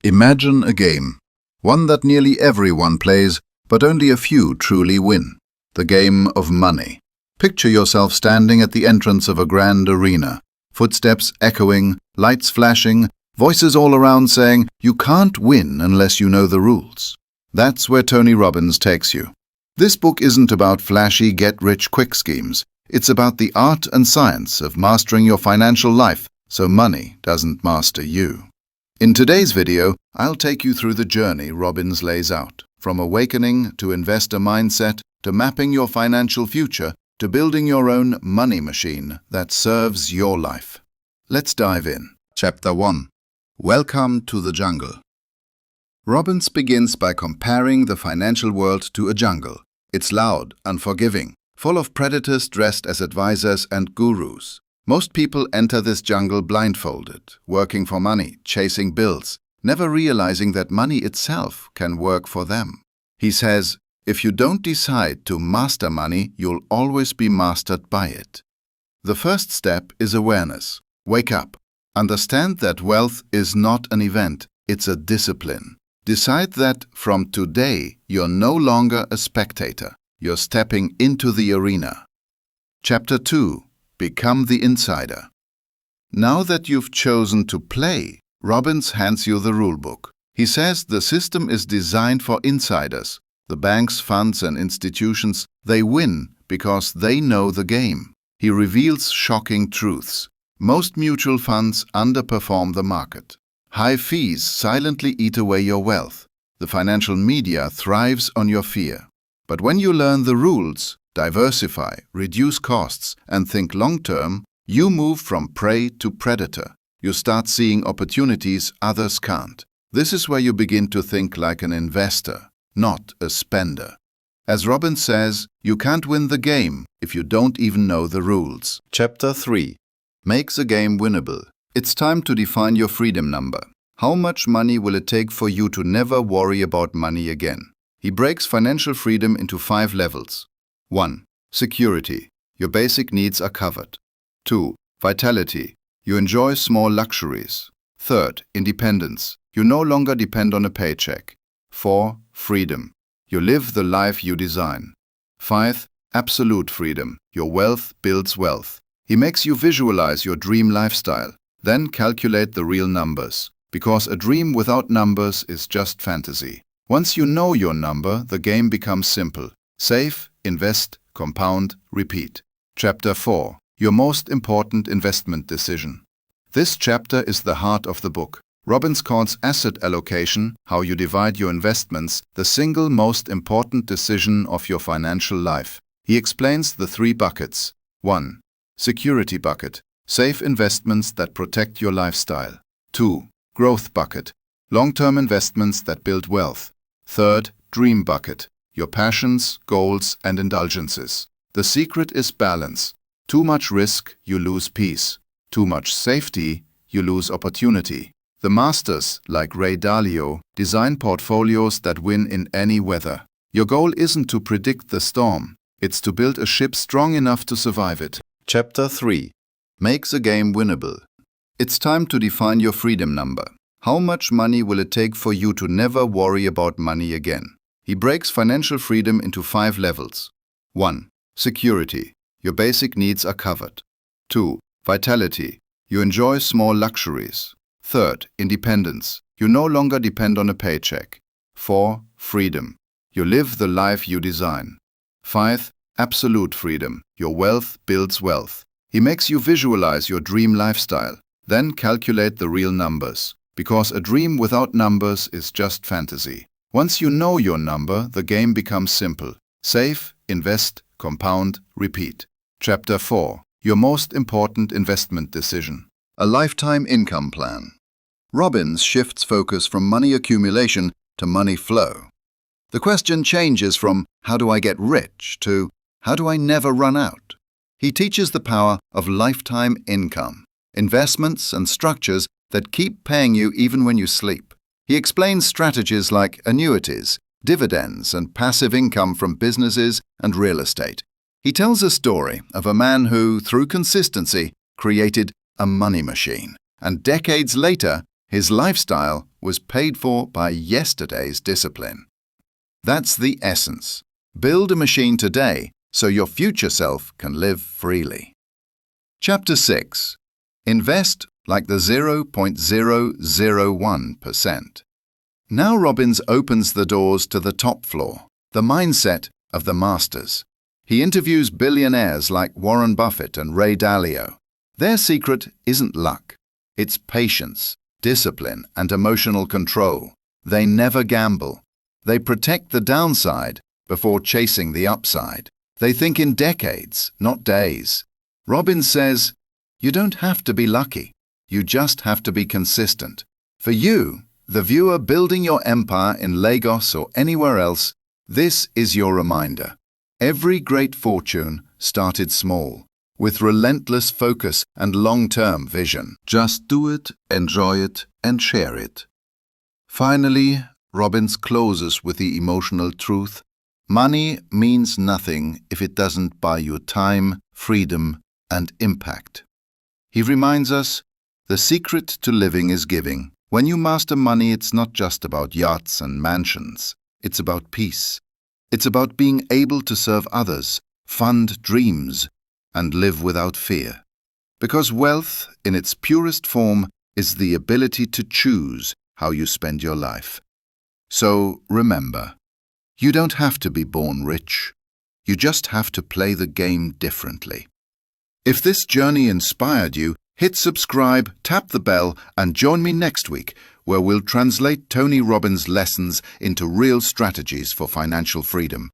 Imagine a game, one that nearly everyone plays, but only a few truly win. The game of money. Picture yourself standing at the entrance of a grand arena, footsteps echoing, lights flashing, voices all around saying, "You can't win unless you know the rules." That's where Tony Robbins takes you. This book isn't about flashy get-rich-quick schemes. It's about the art and science of mastering your financial life so money doesn't master you. In today's video, I'll take you through the journey Robbins lays out, from awakening to investor mindset, to mapping your financial future, to building your own money machine that serves your life. Let's dive in. Chapter 1. Welcome to the Jungle. Robbins begins by comparing the financial world to a jungle. It's loud, unforgiving, full of predators dressed as advisors and gurus. Most people enter this jungle blindfolded, working for money, chasing bills, never realizing that money itself can work for them. He says, if you don't decide to master money, you'll always be mastered by it. The first step is awareness. Wake up. Understand that wealth is not an event, it's a discipline. Decide that from today, you're no longer a spectator. You're stepping into the arena. Chapter 2. Become the insider. Now that you've chosen to play, Robbins hands you the rulebook. He says the system is designed for insiders. The banks, funds, and institutions, they win because they know the game. He reveals shocking truths. Most mutual funds underperform the market. High fees silently eat away your wealth. The financial media thrives on your fear. But when you learn the rules, diversify, reduce costs, and think long-term, you move from prey to predator. You start seeing opportunities others can't. This is where you begin to think like an investor, not a spender. As Robbins says, you can't win the game if you don't even know the rules. Chapter 3. Makes a game winnable. It's time to define your freedom number. How much money will it take for you to never worry about money again? He breaks financial freedom into 5 levels. 1. Security. Your basic needs are covered. 2. Vitality. You enjoy small luxuries. 3. Independence. You no longer depend on a paycheck. 4. Freedom. You live the life you design. 5. Absolute freedom. Your wealth builds wealth. He makes you visualize your dream lifestyle, then calculate the real numbers. Because a dream without numbers is just fantasy. Once you know your number, the game becomes simple. Save, invest, compound, repeat. Chapter 4. Your most important investment decision. This chapter is the heart of the book. Robbins calls asset allocation, how you divide your investments, the single most important decision of your financial life. He explains the 3 buckets. 1. Security bucket. Safe investments that protect your lifestyle. 2. Growth bucket. Long-term investments that build wealth. 3. Dream bucket. Your passions, goals, and indulgences. The secret is balance. Too much risk, you lose peace. Too much safety, you lose opportunity. The masters, like Ray Dalio, design portfolios that win in any weather. Your goal isn't to predict the storm. It's to build a ship strong enough to survive it. Chapter 3. Makes a game winnable. It's time to define your freedom number. How much money will it take for you to never worry about money again? He breaks financial freedom into 5 levels. 1. Security. Your basic needs are covered. 2. Vitality. You enjoy small luxuries. 3. Independence. You no longer depend on a paycheck. 4. Freedom. You live the life you design. 5. Absolute freedom. Your wealth builds wealth. He makes you visualize your dream lifestyle, then calculate the real numbers. Because a dream without numbers is just fantasy. Once you know your number, the game becomes simple. Save, invest, compound, repeat. Chapter 4. Your most important investment decision. A lifetime income plan. Robbins shifts focus from money accumulation to money flow. The question changes from how do I get rich to how do I never run out? He teaches the power of lifetime income, investments and structures that keep paying you even when you sleep. He explains strategies like annuities, dividends, and passive income from businesses and real estate. He tells a story of a man who, through consistency, created a money machine, and decades later His lifestyle was paid for by yesterday's discipline. That's the essence. Build a machine today so your future self can live freely. Chapter 6. Invest like the 0.001%. Now Robbins opens the doors to the top floor, the mindset of the masters. He interviews billionaires like Warren Buffett and Ray Dalio. Their secret isn't luck. It's patience, discipline, and emotional control. They never gamble. They protect the downside before chasing the upside. They think in decades, not days. Robbins says, you don't have to be lucky. You just have to be consistent. For you, the viewer building your empire in Lagos or anywhere else, this is your reminder. Every great fortune started small, with relentless focus and long-term vision. Just do it, enjoy it, and share it. Finally, Robbins closes with the emotional truth. Money means nothing if it doesn't buy you time, freedom, and impact. He reminds us, the secret to living is giving. When you master money, it's not just about yachts and mansions. It's about peace. It's about being able to serve others, fund dreams, and live without fear. Because wealth, in its purest form, is the ability to choose how you spend your life. So remember, you don't have to be born rich. You just have to play the game differently. If this journey inspired you, hit subscribe, tap the bell, and join me next week, where we'll translate Tony Robbins' lessons into real strategies for financial freedom.